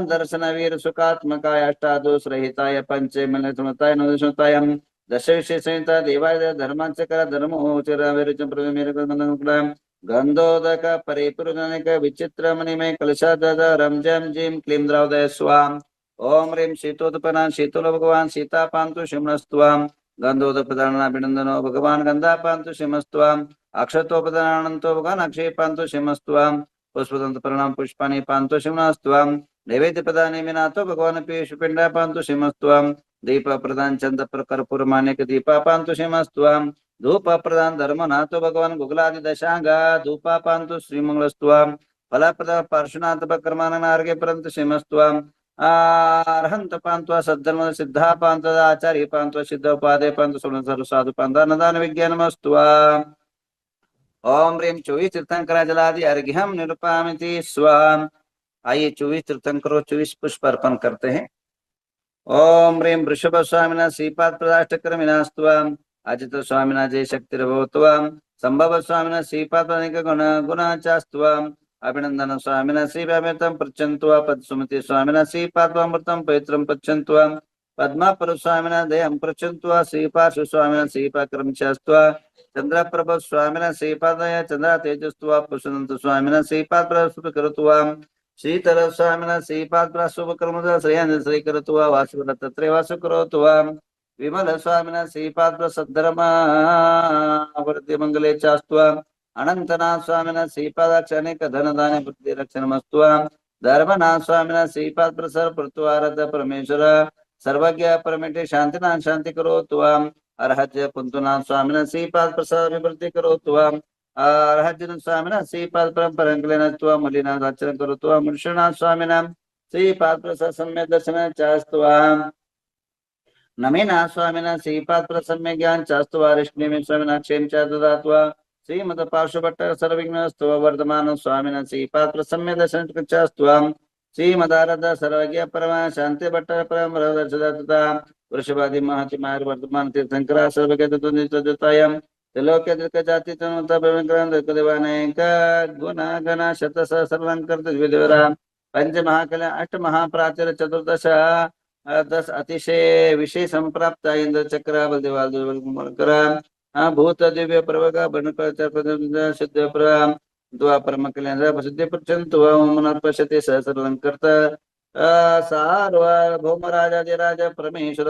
दर्शन वीर सुखात्मकाय अष्टादोषरहिताय पंचे मिलताय नवदशताय दश विशेषता देवाय धर्मांचकर धर्मोचराविरुच प्रमेरकं गंधोदक परिपूर्णनिक विचित्र मणिमय कलशादरम जम जिम क्लीं द्रौदय स्वाम ओम ह्रीं शीतोत्पन्ना शीतल भगवान सीता पांतु शिमस्तवाम गंधोदपदानाभिनंदनो भगवान गंधा पांतु शिमस्तवाम अक्षतोपदानंतो भगवान अक्षय पांतु शिमस्तवाम पुष्पदंत प्रणाम पुष्पाणि पांतु शिमस्तवाम नैवेद्य प्रदान मिनातो भगवान पीयूष पिंडा पांतु शिमस्तवाम दीप प्रदान चंद कर्पूर मानिक दीपा पांतु शिमस्तवाम धूप प्रदान धर्म नाथो भगवान गुगलादि दशांगा धूपा पांतु श्रीमंगलस्तवाम फला प्रदान पार्श्वनाथ बक्रमान आर्गे परंत शिमस्तवाम अरहंत पांत्वा सद्धर्म सिद्धा पांत आचार्य पांत्वा सिद्ध उपादे पांत सर्व साधु पांता नदान विज्ञानमस्तुवा ओम ह्रीं 24 तीर्थंकर जलादि अर्घ्यम निरूपामिति स्वाम। आइए 24 तीर्थंकरों 24 पुष्प अर्पण करते हैं। ओम ह्रीं वृषभ स्वामिना श्रीपाद प्रदाष्टक्रमिनास्तुवाम अजित स्वामिना जय शक्तिर्भवत्वाम संभव स्वामिना श्रीपाद गुण गुणाचास्तुवाम अभिनंदन स्वामिना श्रीव्यामृतं पृच्छन्त्वा पद्सुमति स्वामिना श्रीपादमृतं पवित्रं पृच्छन्त्वा पद्मापर स्वामिना दयं पृच्छन्त्वा श्रीपार्श्व स्वामिना श्रीपाक्रम चास्त्वा चंद्रप्रभ स्वामिना श्रीपादय चंद्र तेजस्त्वा पुष्पदंत स्वामिना श्रीपाद प्रस्तुत करत्वाम श्रीतर स्वामिना श्रीपाद प्रस्तुत कर्मदा श्रेयन श्री करत्वा वासुरतत्रे वासु करोत्वा विमल स्वामिना श्रीपाद प्रसद्धर्म वृद्धि मंगले चास्त्वा अनंतनाथ स्वामिना श्रीपादाक्षणिक धनदान बुद्धि रक्षणमस्त्वा धर्मनाथ स्वामिना श्रीपाद प्रसर प्रत्वारद परमेश्वर सर्वज्ञ परमेटे शांतिनाथ शांति करोत्वा अर्हज्य पुंतुनाथ स्वामिना श्रीपाद प्रसर विवृद्धि करोत्वा अर्हज्य स्वामिना श्रीपाद परंपरंकलेनत्वा मलिनाथ आचरण करोत्वा मुनिषनाथ स्वामिना श्रीपाद प्रसर सम्यक दर्शन चास्त्वा नमेना स्वामिना श्रीपाद प्रसम्य ज्ञान चास्तुवा ऋष्णि स्वामिना क्षेम च ददात्वा श्रीमद पार्श्वभट्ट सर्वविघ्नस्तु वर्धमान स्वामिना श्रीपाद प्रसम्य दर्शन चास्तुवा श्रीमदारद सर्वज्ञ परमा शांति भट्ट परम दर्शदत्ता वृषभादि महति मार वर्धमान तीर्थंकरा सर्वज्ञ तत्वनिष्ठतायं त्रिलोक्य दृक जाति तनुता भवंकरं दृकदेवानेक गुण गण शत सहस्रलंकृत द्विदेवरा पंच महाकल्या अष्ट महाप्राचर चतुर्दश 10 अतिशय विशेष संप्राप्त इंद्र चक्र बलदेवाल भूत दिव्य प्रवगा बनकर सिद्ध प्रम द्वापर मकलेन्द्र प्रसिद्धि प्रचंत मनर्पश्यते सहस्रलंकृत सार्वभौम राजाधिराज परमेश्वर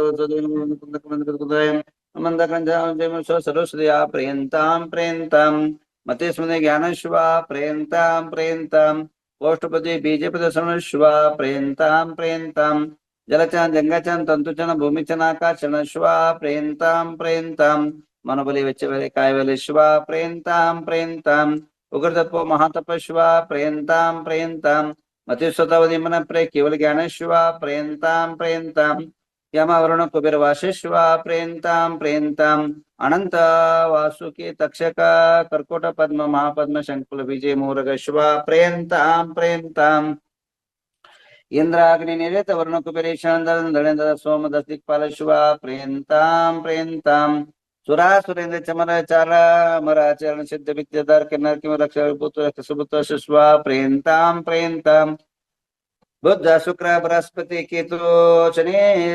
सरस्वत्या प्रियंताम प्रियंताम मते स्मृति ज्ञानश्वा प्रियंताम प्रियंताम पोष्टपति बीजपद श्रवणश्वा प्रियंताम प्रियंताम जलचन जंगचन तंतुचन भूमिचन आकाशचन श्वा प्रेन्ताम प्रेन्ताम मनोबली वेच्चवेले कायवेले श्वा प्रेन्ताम प्रेन्ताम उग्रतपो महातपश्वा प्रेन्ताम प्रेन्ताम मतिस्वतवदि मन प्रे केवल ज्ञान श्वा प्रेन्ताम प्रेन्ताम यमवरुण कुबेर वाशेश्वा प्रेन्ताम प्रेन्ताम अनंत वासुकी तक्षक कर्कोट पद्म महापद्म शंकुल विजय मूरग श्वा प्रेन्ताम प्रेन्ताम इंद्राग्नि निरेत वर्ण कुबेरेशन धनेन्द्र सोम दस्तिकपाल शिवा प्रेन्ताम प्रेन्ताम सुरा सुरेंद्र चमर चारा मराचरण सिद्ध विद्याधर किन्नर किम रक्षा पुत्र सुपुत्र शिवा प्रेन्ताम प्रेन्ताम बुद्ध शुक्र बृहस्पति केतु शनि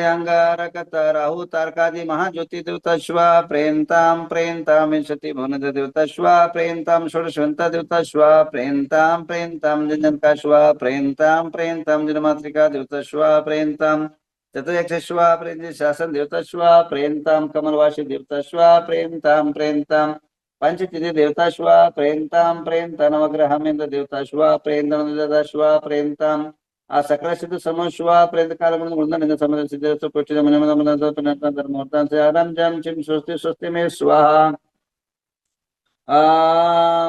अंगारक राहु तारकादि महाज्योति देवता शिवा प्रेन्ताम प्रेन्ताम विंशति भुवन देवता शिवा प्रेन्ताम षोडशवंत देवता शिवा प्रेन्ताम प्रेन्ताम जनका शिवा प्रेन्ताम प्रेन्ताम जनमात्रिका देवता शिवा प्रेन्ताम चतुर्यक्ष शिवा प्रेन्ति शासन देवता शिवा प्रेन्ताम कमलवासी देवता शिवा प्रेन्ताम प्रेन्ताम पंचतिथि देवता शिवा प्रेन्ताम प्रेन्ताम नवग्रहमेन्द्र देवता शिवा प्रेन्ताम देवता शिवा प्रेन्ताम आ सकल सिद्ध समश्वा प्रेत काल मन गुणन समझ सिद्ध तो पुष्टि मन मन मन तन धर्मोर्तान से आराम जम चिम स्वस्ति स्वस्ति में स्वाहा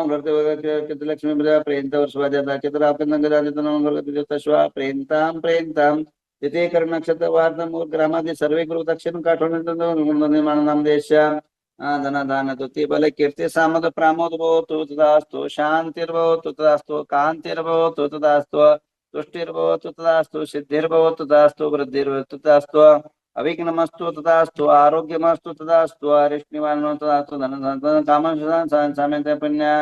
व्रते वगत लक्ष्मी प्रजा प्रेन्त वर्षवा जाता चित्र आपके नंग जाति तन मंगल देवता शिवा प्रेन्ताम प्रेन्ताम तिथे कर्ण नक्षत्र वार्ता मूल ग्रामादि सर्वे गुरु दक्षिण काठोन निर्माण नाम देश धन दान तुति बल कीर्ति सामद प्रामोद भवतु तदास्तु शांतिर्भवतु तदास्तु कांतिर्भवतु तदास्तु तुष्टिर्भवतु तदास्तु सिद्धिर्भवतु तदास्तु वृद्धिर्भवतु तदास्तु अविघ्नमस्तु तदास्तु आरोग्यमस्तु तदास्तु अरिष्टनिवारणो तदास्तु धन कामं सामेत पुण्य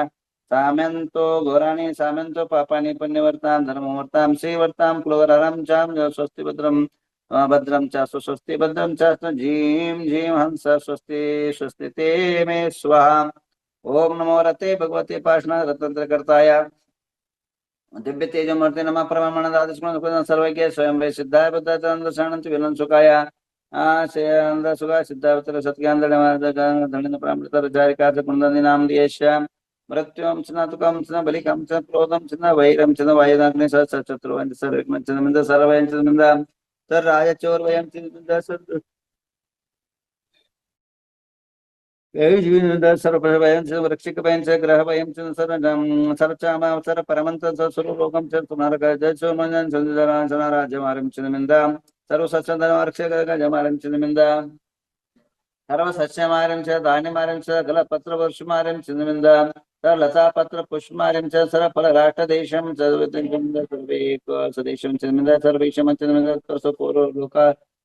साम्यन्तो घोराणि साम्यन्तो पापानि पुण्यवर्तां धर्मवर्तां श्रीवर्तां कुलवरां चां स्वस्ति भद्रं च स्वस्ति भद्रं च झीं झीं हंस स्वस्ति स्वस्ति ते मे स्वाहा। ओम नमो रते भगवते पाषाण रतंत्रकर्ताय दिव्य तेजमूर्ति नमः परमानंदादिस्मृत सर्वज्ञ स्वयं वे सिद्धाय बुद्धानंद शरणंत विलन सुखाय आनंद सुखा सिद्धावतर सत्यानंद प्रामृत विचारिका कुंदनी नाम दियश्याम मृत्युम स्नातुकम स्न बलिकम च क्रोधम स्न वैरम च वायुदाग्नि शत्रुवंत सर्वज्ञ च मिंद सर्वयं च मिंद तर राय चोर वयं च मिंद सर्वभयं च वृक्षिकभयं च ग्रहभयं च सर्वचामावसर परमंत स्वरूपम च तुम्हारा जय सोमन संजरा राज्यमारं च निंदा सर्वसच्चंदनवर्क्षगजमारं च निंदा सर्वसस्यमारं च धान्यमारं च गलपत्रवर्षमारं च निंदा लतापत्र पुष्पमारं च सर्वफलराष्ट्रदेशं च सर्वे स्वदेशं च निंदा सर्वेशं च निंदा पूर्वलोका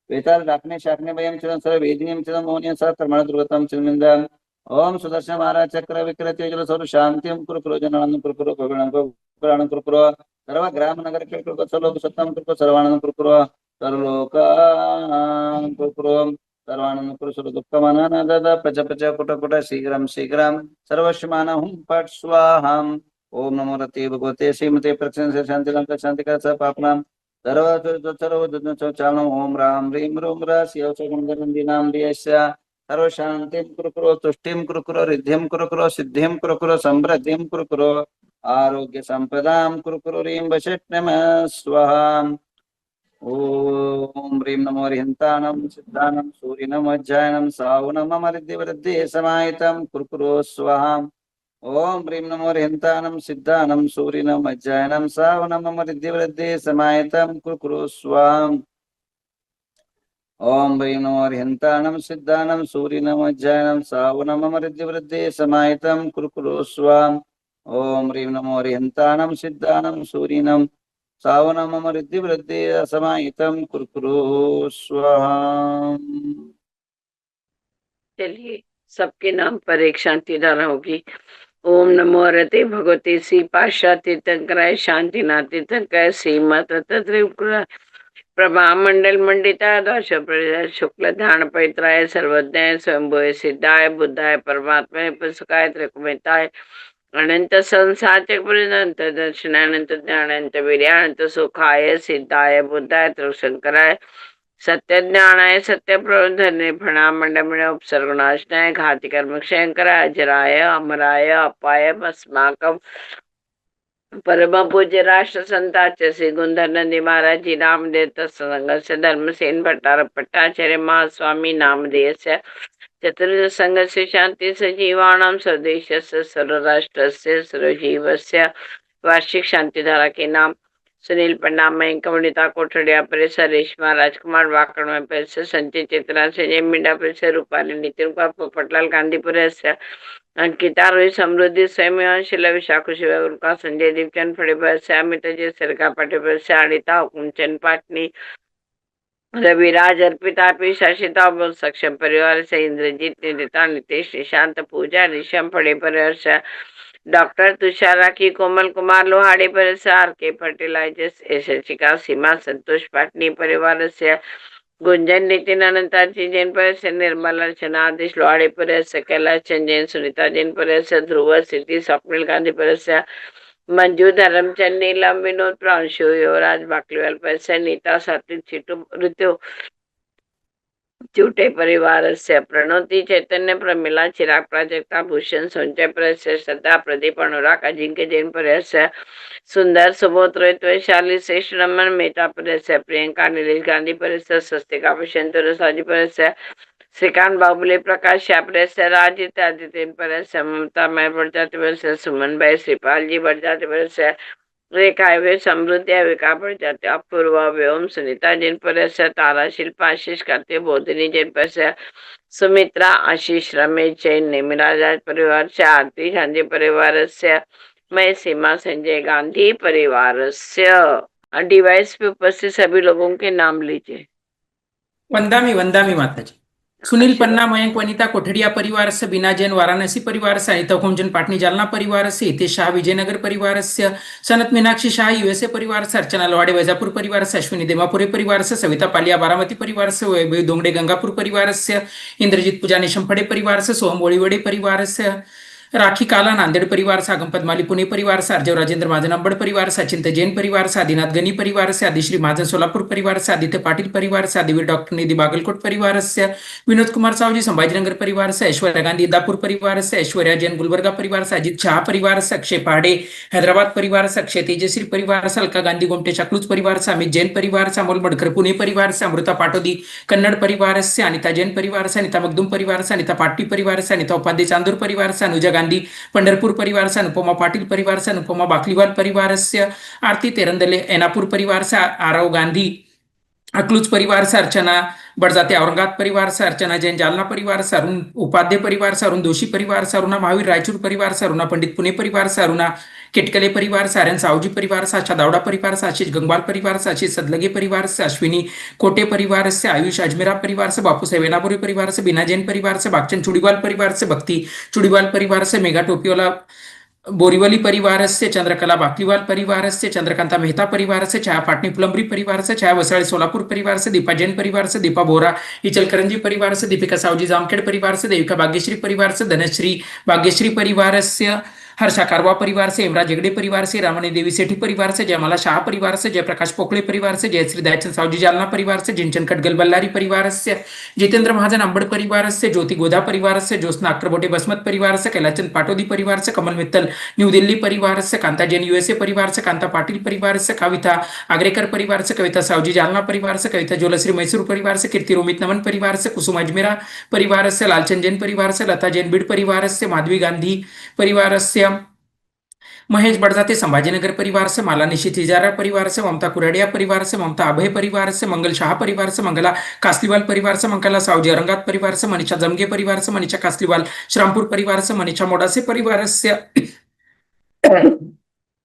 वेताल राखने शाखने वयं च सर्व वेदिनीं च मौन्यं स कर्मण दुर्गतं च निंदा ओम सुदर्शन महाराज चक्र विक्रत तेजल सर्व शांतिं कुरु कुरु जनानं कुरु कुरु पुराणं कुरु कुरु सर्व ग्राम नगर के कुरु सर्व सत्तं कुरु सर्वाणं कुरु कुरु सर्वलोकान् कुरु कुरु सर्वाणं कुरु सर्व दुःखमानन दद पच पच कुट कुट शीघ्रं शीघ्रं सर्वस्मानं पट स्वाहाम् ओम नमो रते भगवते श्रीमते प्रसन्न शांतिकांत शांतिका स पापनां सर्व चारणं ओम राम ह्रीं रूम र शिव सगुणगणन्दिनां दियस्य सर्व शांतिं कुरु कुरु तुष्टिं कुरु कुरु रिद्धिं कुरु कुरु सिद्धिं कुरु कुरु समृद्धिं कुरु कुरु आरोग्य संपदां कुरु कुरु ह्रीं वशट्नमः स्वाहा। ओम ह्रीं नमो हरिहन्तानं सिद्धानं सूर्यनं वज्रायनं सावनं मम रिद्धिवृद्धि समाहितं कुरु कुरु स्वाहा। ओम ह्रीं नमो हरिहन्तानं सिद्धानं सूर्यनं वज्रायनं सावनं मम रिद्धिवृद्धि समाहितं कुरु कुरु स्वाहा। ओम ह्रीं नमो हरिहन्तानं सिद्धानं सूर्यनं वज्रायनं सावनं मम रिद्धिवृद्धि समाहितं कुरु कुरु स्वाहा। ओम ह्रीं नमो हरिहन्तानं सिद्धानं सूर्यनं सावनं मम रिद्धिवृद्धि समाहितं कुरु कुरु स्वाहा। चलिए सबके नाम पर एक शांति धारा होगी। ओम नमो रते भगवते श्री पाशा तीर्थंकराय शांतिनाथ तीर्थंकराय श्रीमत त्रिपुरा प्रभा मंडल मंडिता दश शुक्ल ध्यान पवित्राय सर्वज्ञाय स्वयंभुय सिद्धाय बुद्धाय परमात्मा पुस्तकाय त्रिकुमिताय अनंत संसार चक्रनंत दर्शनानंत ज्ञानानंत वीर्यानंत सुखाय सिद्धाय बुद्धाय त्रिशंकराय सत्य ज्ञानाय सत्य प्रबोधने प्रणाम मंडल उपसर्गनाशनाय घाति कर्म क्षयंकराय अजराय अमराय अपाय अस्माकम परम पूज्य राष्ट्र संताचे श्री गुंधरनंदी महाराज जी नामदेव तत्संग से धर्मसेन भट्टार पट्टाचार्य महास्वामी नामदेव से चतुर्थ संघ से शांति सजीवाणाम स्वदेश से सर्वराष्ट्र से सर्वजीव से वार्षिक शांति धारा के नाम सुनील पंडा मयंक कमलिता कोठड़िया परिसर रेशमा राजकुमार वाकड़ में परिसर संजय चेतना से जय मिंडा परिसर रूपाली नितिन कुमार पोपटलाल गांधीपुर से अंकिता रोहित समृद्धि स्वयं शिला विशाखु शिवा उनका संजय दीपचंद फड़े पर से अमित जय सरका पटे पर से अनिता हुकुमचंद पाटनी रविराज अर्पिता पी शाशिता सक्षम परिवार से इंद्रजीत निदिता नितेश निशांत पूजा निशम फड़े पर से डॉक्टर तुषारा की कोमल कुमार लोहाड़ी पर से आर के फर्टिलाइजर्स शिक्षिका सीमा संतोष पाटनी परिवार से गुंजन नितिन अनंता जैन पर से निर्मल अर्चना आदिश लोहाड़ी पर से कैलाश चंद जैन सुनीता जैन पर से ध्रुव सिद्धि स्वप्निल गांधी पर से मंजू धर्मचंद नीलम विनोद प्रांशु युवराज बाकलीवाल पर से नीता सात्विक चिटू ऋतु चूटे परिवार से प्रणोति चैतन्य प्रमिला चिराग प्राजक्ता भूषण संजय प्रस्य श्रद्धा प्रदीप अनुराग अजिंक्य जैन प्रस्य सुंदर सुबोध रोहित वैशाली श्रेष्ठ रमन मेहता प्रस्य प्रियंका नीलेश गांधी प्रस्य स्वस्तिका भूषण तुरसाजी प्रस्य श्रीकांत बाबुले प्रकाश श्या प्रस्य राजित आदित्य प्रस्य ममता मय प्रजाति प्रस्य सुमन भाई श्रीपाल जी प्रजाति प्रस्य रेखा वे समृद्धि विका बढ़ जाते अपूर्व व्योम सुनीता जिन पर से तारा शिल्पा आशीष करते बोधिनी जिन पर से सुमित्रा आशीष रमेश जैन नेमिराज परिवार से आरती गांधी परिवार से मैं सीमा संजय गांधी परिवार से डिवाइस पे उपस्थित सभी लोगों के नाम लीजिए। वंदामी वंदामी माता जी। सुनील पन्ना, मयंक वनिता कोठड़िया परिवार से, बीना जैन वाराणसी परिवार से, अनिता खोमजन पाटनी जालना परिवार से, हितेश शाह विजयनगर परिवार से, सनत मीनाक्षी शाह यूएसए परिवार से, अर्चना लवाड़े वैजापुर परिवार से, अश्विनी देमापुरे परिवार से, सविता पालिया बारामती परिवार से, वैभव दोंगड़े गंगापुर परिवार से, इंद्रजीत पूजा निशंफड़े परिवार से, सोहम ओळीवडे परिवार से, राखी काला नांदेड़ परिवार से, आगम पद्माली पुणे परिवार से, अर्जव राजेंद्र महाजन अंबड़ परिवार से, अचिंत जैन परिवार से, आदिनाथ गनी परिवार से, आदिश्री महाजन सोलापुर परिवार से, आदित्य पाटिल परिवार से, आदिवीर डॉक्टर निधि बागलकोट परिवार से, विनोद कुमार साहू जी संभाजीनगर परिवार से, ऐश्वर्या गांधी इंदापुर परिवार से, ऐश्वर्या जैन गुलबर्गा परिवार से, अजित शाह परिवार से, अक्षय पहाड़े हैदराबाद परिवार से, अक्षय तेजश्री परिवार से, अलका गांधी गोमटे चकलूच परिवार से, अमित जैन परिवार से, अमोल मडकर पुणे परिवार से, अमृता पाटोदी कन्नड़ परिवार से, अनिता जैन परिवार से, अनिता मखदूम परिवार से, अनिता पाटली परिवार से, अनिता उपाध्याय चांदूर परिवार से, अनुजा गांधी पंडरपुर परिवार से, अनुपमा पाटिल परिवार से, अनुपमा बाकलीवाल परिवार से, आरती तेरंदले एनापुर परिवार से, आरव गांधी अकलूज परिवार से, अर्चना बड़जाते औरंगाबाद परिवार से, अर्चना जैन जालना परिवार से, अरुण उपाध्याय परिवार से, अरुण दोषी परिवार से, अरुणा महावीर रायचूर परिवार से, अरुणा पंडित पुणे परिवार से, अरुणा केटकले परिवार से, आर्यन साहूजी परिवार से, आशा दावड़ा परिवार से, आशीष गंगवाल परिवार से, आशीष सदलगे परिवार से, अश्विनी कोटे परिवार से, आयुष अजमेरा परिवार से, बापू साहेब एनापुरी परिवार से, बीना जैन परिवार से, बागचंद चुड़ीवाल परिवार से, भक्ति चुड़ीवाल परिवार से, मेगा टोपीवाला बोरीवली परिवार से, चंद्रकला बाकलीवाल परिवार से, चंद्रकांता मेहता परिवार से, छाया पाटनी फुलंबरी परिवार से, छाया वसाड़ी सोलापुर परिवार से, दीपा जैन परिवार से, दीपा बोरा इचलकरंजी परिवार से, दीपिका साहूजी जामखेड़ परिवार से, देविका भाग्यश्री परिवार से, धनश्री भाग्यश्री परिवार से, हर्षा कारवा परिवार से, इमराज हेगड़े परिवार से, रामणी देवी सेठी परिवार से, जयमाला शाह परिवार से, जयप्रकाश पोखले परिवार से, जयश्री दयाचंद साहूजी जालना परिवार से, जिनचंद खटगल बल्लारी परिवार से, जितेंद्र महाजन अंबड़ परिवार से, ज्योति गोधा परिवार से, ज्योत्सना अक्रबोटे बसमत परिवार से, कैलाचंद पाटोदी परिवार से, कमल मित्तल न्यू दिल्ली परिवार से, कांता जैन यूएसए परिवार से, कांता पाटिल परिवार से, कविता आग्रेकर परिवार से, कविता साहूजी जालना परिवार से, कविता जोलश्री मैसूर परिवार से, कीर्ति रोमित नमन परिवार से, कुसुम अजमेरा परिवार से, लालचंद जैन परिवार से, लता जैन बीड़ परिवार से, माधवी गांधी परिवार से, महेश बड़जाते संभाजीनगर परिवार से, माला निशित हिजारा परिवार से, ममता कुराडिया परिवार से, ममता अभय परिवार से, मंगल शाह परिवार से, मंगला कासलीवाल परिवार से, मंगला साहूजी औरंगाबाद परिवार से, मनीषा जमगे परिवार से, मनीषा कासलीवाल श्रामपुर परिवार से, मनीषा मोडासे परिवार से,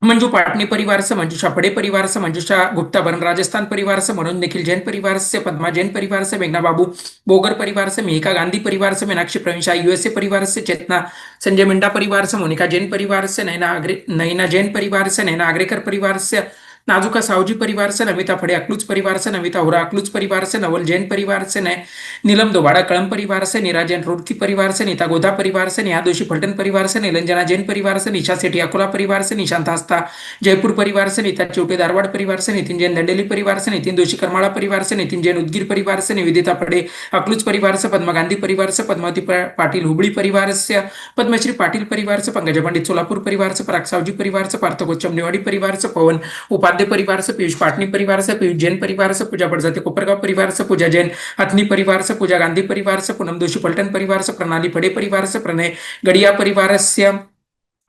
मंजू पाटनी परिवार से, मंजूषा फड़े परिवार से, मंजूषा गुप्ता बरन राजस्थान परिवार से, मनोज निखिल जैन परिवार से, पद्मा जैन परिवार से, मेघना बाबू बोगर परिवार से, मिहिका गांधी परिवार से, मीनाक्षी प्रवीण शाह यूएसए परिवार से, चेतना संजय मिंडा परिवार से, मोनिका जैन परिवार से, नैना जैन परिवार से, नैना आग्रेकर परिवार से, नाजुका साहूजी परिवार से, नमिता फड़े अकलूज परिवार से, नमिता होरा अकलूज परिवार से, नवल जैन परिवार से, नीलम दोबाड़ा कड़म परिवार से, नीरा जैन रुड़की परिवार से, नीता गोधा परिवार से, नेहा दोषी फलटन परिवार से, नीलंजना जैन परिवार से, निशा सेठी अकोला परिवार से, निशांत आस्था जयपुर परिवार से, नीता चौटे धारवाड़ परिवार से, नितिन जैन दंडेली परिवार से, नितिन दोषी करमाड़ा परिवार से, नितिन जैन उदगीर परिवार से, निवेदिता फड़े अकलूज परिवार से, पद्मा गांधी परिवार से, पद्मावती पाटिल हुबड़ी परिवार से, पद्मश्री पाटिल परिवार से, पंकजा पंडित सोलापुर परिवार से, पराग साहूजी परिवार से, पार्थ गोचम नेवाड़ी परिवार से, पवन उपाध्याय परिवार से, पीयूष पाटनी परिवार से, पीयूष जैन परिवार से, पूजा बड़जाते कोपरगांव परिवार से, पूजा जैन हथनी परिवार से, पूजा गांधी परिवार से, पूनम दोषी पलटन परिवार से, प्रणाली फड़े परिवार से, प्रणय गड़िया परिवार से,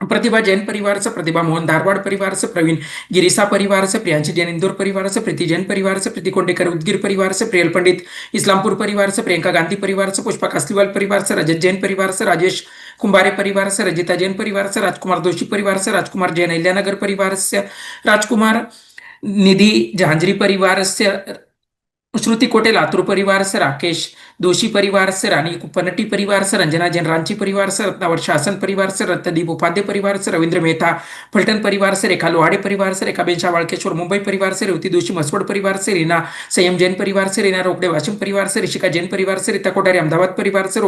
प्रतिभा जैन परिवार से, प्रतिभा मोहन धारवाड़ परिवार से, प्रवीण गिरीसा परिवार से, प्रियांशी जैन इंदौर परिवार से, प्रीति जैन परिवार से, प्रीति कोंडेकर उदगीर परिवार से, प्रियल पंडित इस्लामपुर परिवार से, प्रियंका गांधी परिवार से, पुष्पा कासलीवाल परिवार से, रजत जैन परिवार से, राजेश कुंभारे परिवार से, रजिता जैन परिवार से, राजकुमार दोषी परिवार से, राजकुमार जैन अहिल्यानगर परिवार से, राजकुमार निधि झांझरी परिवार से, श्रुति कोटे लातूर परिवार से, राकेश दोषी परिवार से, रानी पनटी परिवार से, रंजना जैन रांची परिवार से, रत्नावर शासन परिवार से, रत्नदीप उपाध्याय परिवार से, रविंद्र मेहता फलटन परिवार से, रेखा लोहाड़े परिवार से, रेखा बेंशा वाड़केश्वर मुंबई परिवार से, रेवती दोषी मसवड़ परिवार से, रीना संयम जैन परिवार से, रीना रोकड़े वाशिम परिवार से, ऋषिका जैन परिवार से, रीता कोठारी अहमदाबाद परिवार से,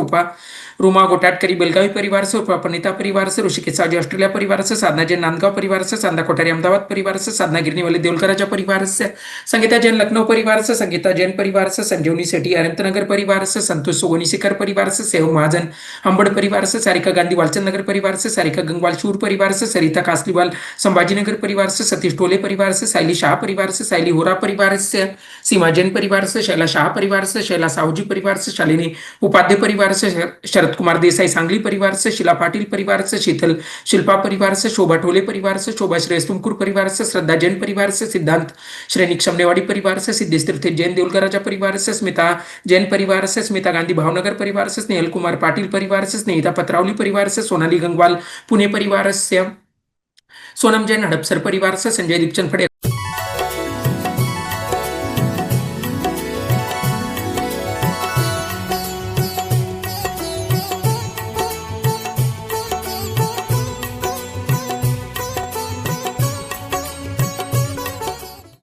रूमा गोटाटकरी बेलगावी परिवार से, पनीता परिवार से, ऋषिकेश साहूजी ऑस्ट्रेलिया परिवार से, साधना जैन नांदगांव परिवार से, सांदा कोठारी अहमदाबाद परिवार से, साधना गिरनी वाले देवलकराजा परिवार से, संगीता जैन लखनऊ परिवार से, संगीता जैन परिवार से, संजीवनी सेठी अनंतनगर परिवार से, संतोष सोगोनी सिकर परिवार से, सेहू महाजन अंबड़ परिवार से, सारिका गांधी वालचंद नगर परिवार से, सारिका गंगवाल शूर परिवार से, सरिता कासलीवाल संभाजीनगर परिवार से, सतीश टोले परिवार से, साइली शाह परिवार से, साइली होरा परिवार से, सीमा जैन परिवार से, शैला शाह परिवार से, शैला साहूजी परिवार से, शालिनी उपाध्याय परिवार से, शरद कुमार देसाई सांगली परिवार से, शिला पाटिल परिवार से, शीतल शिल्पा परिवार से, शोभा टोले परिवार से, शोभा श्रेष्ठ तुमकुर परिवार से, श्रद्धा जैन परिवार से, सिद्धांत श्रेणिक समनेवाड़ी परिवार से, सिद्धेश तीर्थ जैन देवलकराजा परिवार से, स्मिता जैन परिवार से, स्मिता गांधी भावनगर परिवार से, स्नेहल कुमार पाटिल परिवार से, स्नेहिता पत्रावली परिवार से, सोनाली गंगवाल पुणे परिवार से, सोनम जैन हड़पसर परिवार से, संजय दीपचंद फड़े